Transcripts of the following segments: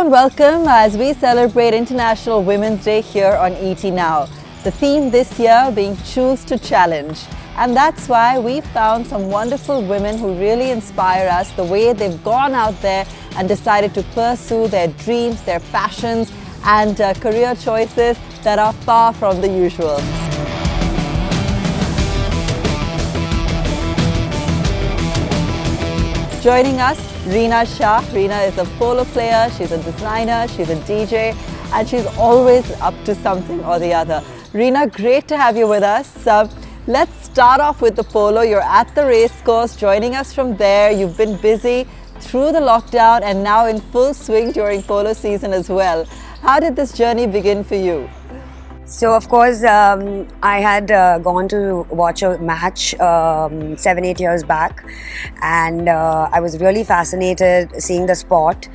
warm welcome as we celebrate International Women's Day here on ET Now. The theme this year being Choose to Challenge. And that's why we found some wonderful women who really inspire us, the way they've gone out there and decided to pursue their dreams, their passions and career choices that are far from the usual. Joining us, Rina Shah. Rina is a polo player, she's a designer, she's a DJ, and she's always up to something or the other. Rina, great to have you with us. Let's start off with the polo. You're at the race course, joining us from there. You've been busy through the lockdown and now in full swing during polo season as well. How did this journey begin for you? So of course, I had gone to watch a match 7-8 years back, and I was really fascinated seeing the sport,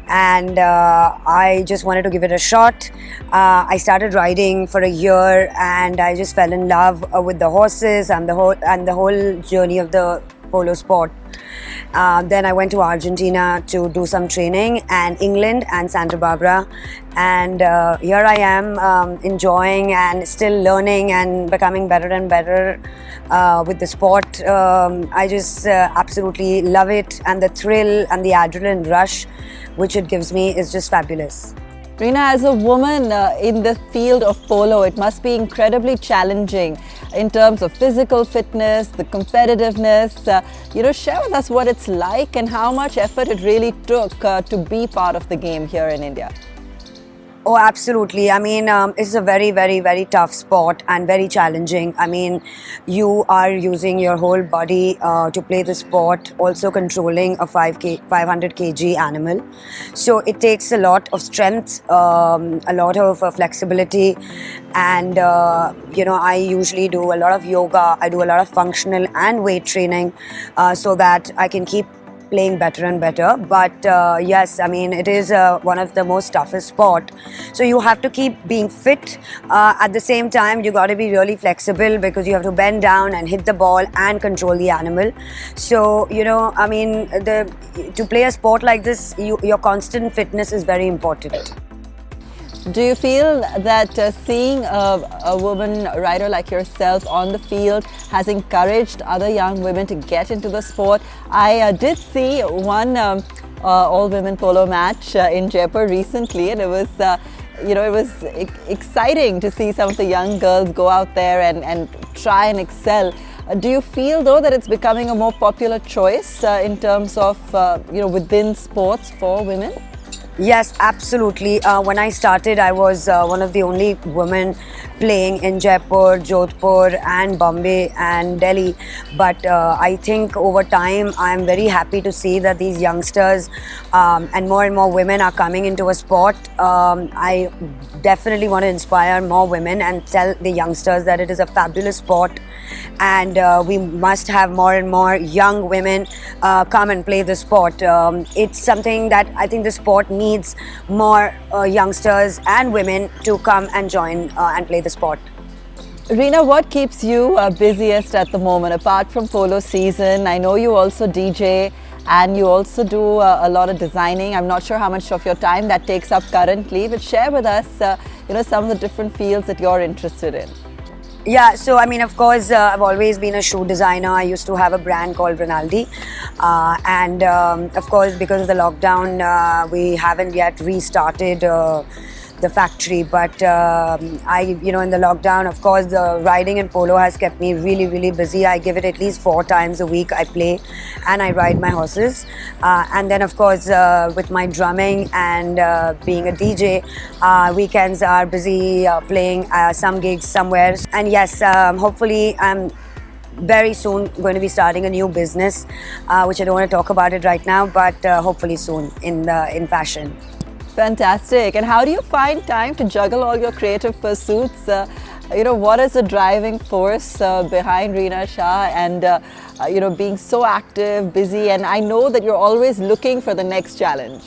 and I just wanted to give it a shot. I started riding for a year, and I just fell in love with the horses and the whole journey of the polo sport. Then I went to Argentina to do some training, and England and Santa Barbara, and here I am enjoying and still learning and becoming better and better with the sport. I just absolutely love it, and the thrill and the adrenaline rush which it gives me is just fabulous. Rina, as a woman in the field of polo, it must be incredibly challenging in terms of physical fitness, the competitiveness. Share with us what it's like and how much effort it really took to be part of the game here in India. Oh, absolutely. I mean, it's a very, very, very tough sport and very challenging. I mean, you are using your whole body to play the sport, also controlling a 500 kg animal. So it takes a lot of strength, a lot of flexibility. And, I usually do a lot of yoga. I do a lot of functional and weight training so that I can keep playing better and better. But yes, I mean, it is one of the most toughest sport. So you have to keep being fit. At the same time, you got to be really flexible because you have to bend down and hit the ball and control the animal. So, I mean, to play a sport like this, your constant fitness is very important. Do you feel that seeing a woman rider like yourself on the field has encouraged other young women to get into the sport? I did see one all-women polo match in Jaipur recently, and it was exciting to see some of the young girls go out there and try and excel. Do you feel though that it's becoming a more popular choice in terms of within sports for women? Yes, absolutely. When I started, I was one of the only women playing in Jaipur, Jodhpur and Bombay and Delhi. But I think over time, I'm very happy to see that these youngsters and more women are coming into a sport. I definitely want to inspire more women and tell the youngsters that it is a fabulous sport, and we must have more and more young women come and play the sport. It's something that I think the sport needs more youngsters and women to come and join and play the sport. Rina, what keeps you busiest at the moment apart from polo season? I know you also DJ and you also do a lot of designing. I'm not sure how much of your time that takes up currently, but share with us some of the different fields that you're interested in. Yeah, so I mean, of course, I've always been a shoe designer. I used to have a brand called Rinaldi, and of course, because of the lockdown, we haven't yet restarted the factory. But in the lockdown, of course, the riding and polo has kept me really, really busy. I give it at least 4 times a week. I play and I ride my horses, and then of course, with my drumming and being a DJ, weekends are busy playing some gigs somewhere. And yes, hopefully I'm very soon going to be starting a new business, which I don't want to talk about it right now, but hopefully soon in fashion. Fantastic. And how do you find time to juggle all your creative pursuits? What is the driving force behind Rina Shah and being so active, busy, and I know that you're always looking for the next challenge?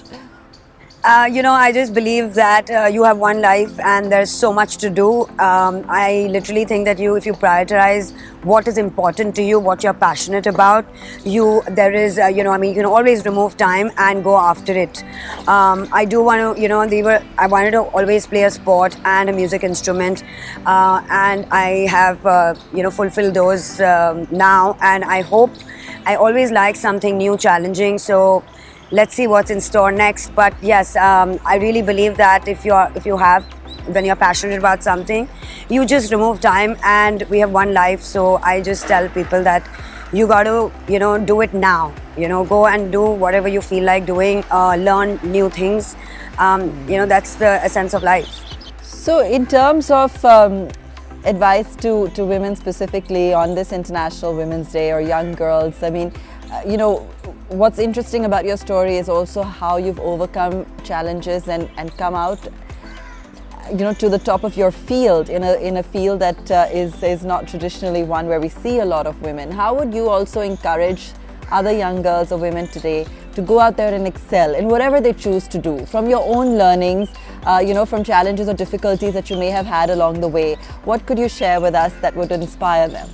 I just believe that you have one life and there's so much to do. I literally think that if you prioritize what is important to you, what you're passionate about, there is, you can always remove time and go after it. I do want to, I wanted to always play a sport and a music instrument, and I have, fulfilled those now, and I always like something new, challenging. So let's see what's in store next. But yes, I really believe that when you're passionate about something, you just remove time, and we have one life. So I just tell people that you got to, do it now. Go and do whatever you feel like doing, learn new things. That's the essence of life. So, in terms of advice to women specifically on this International Women's Day, or young girls, I mean, what's interesting about your story is also how you've overcome challenges and come out, to the top of your field in a field that is not traditionally one where we see a lot of women. How would you also encourage other young girls or women today to go out there and excel in whatever they choose to do, from your own learnings, from challenges or difficulties that you may have had along the way? What could you share with us that would inspire them?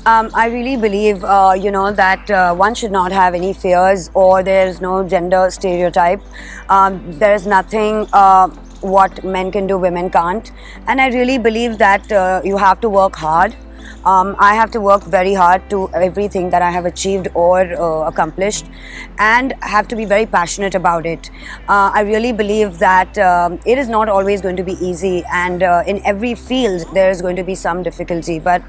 I really believe, that one should not have any fears, or there's no gender stereotype. There's nothing what men can do, women can't. And I really believe that you have to work hard. I have to work very hard to everything that I have achieved or accomplished, and have to be very passionate about it. I really believe that it is not always going to be easy, and in every field there is going to be some difficulty. But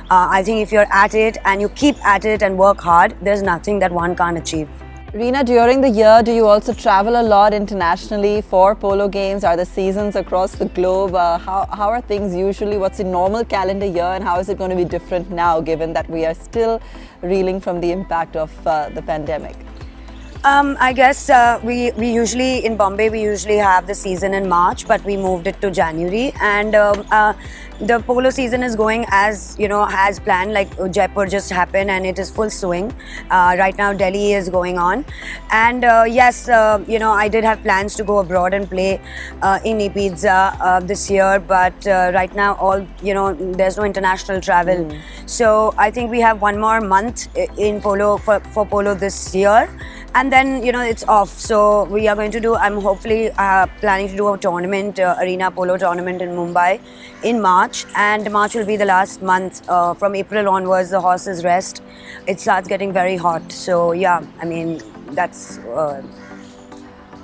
I think if you're at it and you keep at it and work hard, there's nothing that one can't achieve. Rina, during the year, do you also travel a lot internationally for polo games? Are the seasons across the globe? How are things usually? What's a normal calendar year, and how is it going to be different now, given that we are still reeling from the impact of the pandemic? I guess we usually, in Bombay, we usually have the season in March, but we moved it to January. And the polo season is going as planned. Like Jaipur just happened and it is full swing. Right now Delhi is going on, and yes, I did have plans to go abroad and play in Ibiza this year, but right now there's no international travel. So I think we have one more month in polo for polo this year, and then it's off. So we are going to do, I'm hopefully planning to do a tournament, arena polo tournament in Mumbai in March, and March will be the last month. From April onwards the horses rest. It starts getting very hot. So yeah, I mean, that's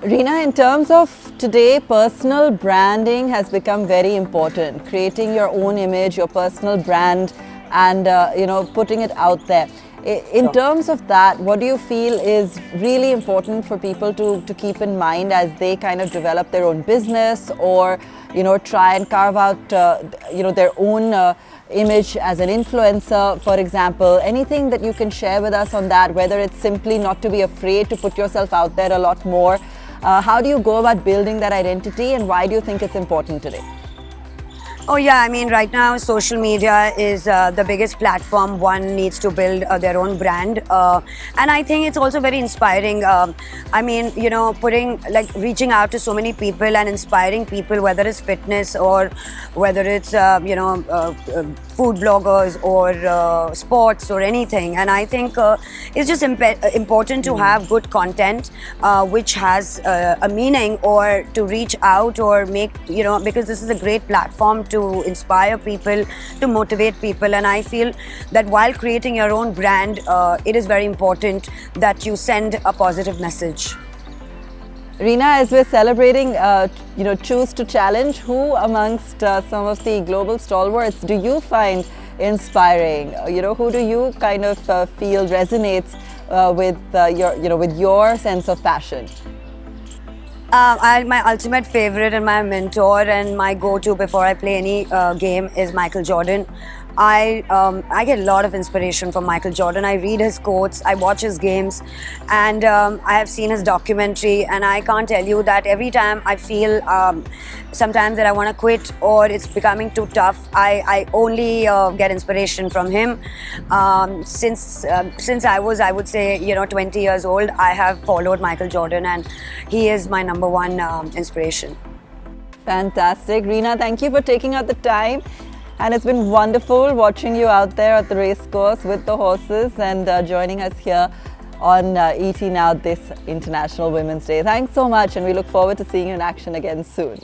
Rina, in terms of today, personal branding has become very important. Creating your own image, your personal brand, and putting it out there. In terms of that, what do you feel is really important for people to keep in mind as they kind of develop their own business, or try and carve out their own image as an influencer, for example? Anything that you can share with us on that, whether it's simply not to be afraid to put yourself out there a lot more? How do you go about building that identity, and why do you think it's important today? Oh yeah, I mean, right now social media is the biggest platform. One needs to build their own brand, and I think it's also very inspiring. I mean, reaching out to so many people and inspiring people, whether it's fitness or whether it's food bloggers or sports or anything. And I think it's just important to have good content which has a meaning, or to reach out or make, because this is a great platform to inspire people, to motivate people. And I feel that while creating your own brand, it is very important that you send a positive message. Rina, as we're celebrating, Choose to Challenge, who amongst some of the global stalwarts do you find inspiring? Who do you kind of feel resonates with your sense of passion? My ultimate favorite and my mentor and my go-to before I play any game is Michael Jordan. I get a lot of inspiration from Michael Jordan. I read his quotes, I watch his games, and I have seen his documentary, and I can't tell you that every time I feel sometimes that I want to quit or it's becoming too tough, I only get inspiration from him. Since I was, I would say, 20 years old, I have followed Michael Jordan, and he is my number number one inspiration. Fantastic. Rina, thank you for taking out the time. And it's been wonderful watching you out there at the race course with the horses and joining us here on ET Now this International Women's Day. Thanks so much, and we look forward to seeing you in action again soon.